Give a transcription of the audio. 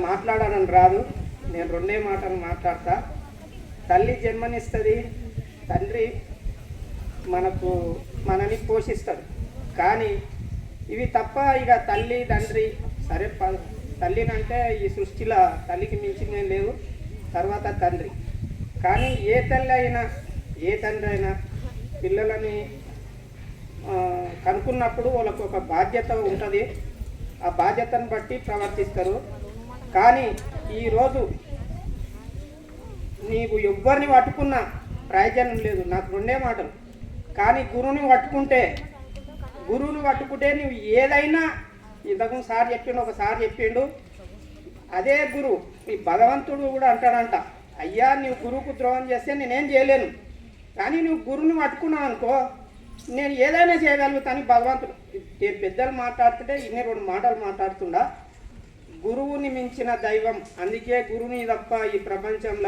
మాట్లాడాలని రాదు, నేను రెండే మాటలు మాట్లాడతా. తల్లి జన్మనిస్తుంది, తండ్రి మనని పోషిస్తాడు. కానీ ఇవి తప్ప ఇక తల్లి తండ్రి సరే, తల్లినంటే ఈ సృష్టిలో తల్లికి మించిందే లేవు, తర్వాత తండ్రి. కానీ ఏ తల్లి అయినా ఏ తండ్రి అయినా పిల్లలని కనుక్కున్నప్పుడు వాళ్ళకు ఒక బాధ్యత ఉంటుంది, ఆ బాధ్యతను బట్టి ప్రవర్తిస్తారు. కానీ ఈరోజు నీవు ఎవ్వరిని పట్టుకున్నా ప్రయోజనం లేదు. నాకు రెండే మాటలు. కానీ గురువుని పట్టుకుంటే నువ్వు ఏదైనా, ఇంతకు సార్ చెప్పిండు, ఒకసారి చెప్పిండు, అదే గురువు ఈ భగవంతుడు కూడా అంటాడంట, అయ్యా నువ్వు గురువుకు ద్రోహం చేస్తే నేనేం చేయలేను, కానీ నువ్వు గురువుని పట్టుకున్నావు అనుకో నేను ఏదైనా చేయగలుగుతాను భగవంతుడు. పెద్దలు మాట్లాడుతుంటే ఇన్ని రెండు మాటలు మాట్లాడుతుండా. గురువుని మించిన దైవం, అందుకే గురువుని తప్ప ఈ ప్రపంచంలో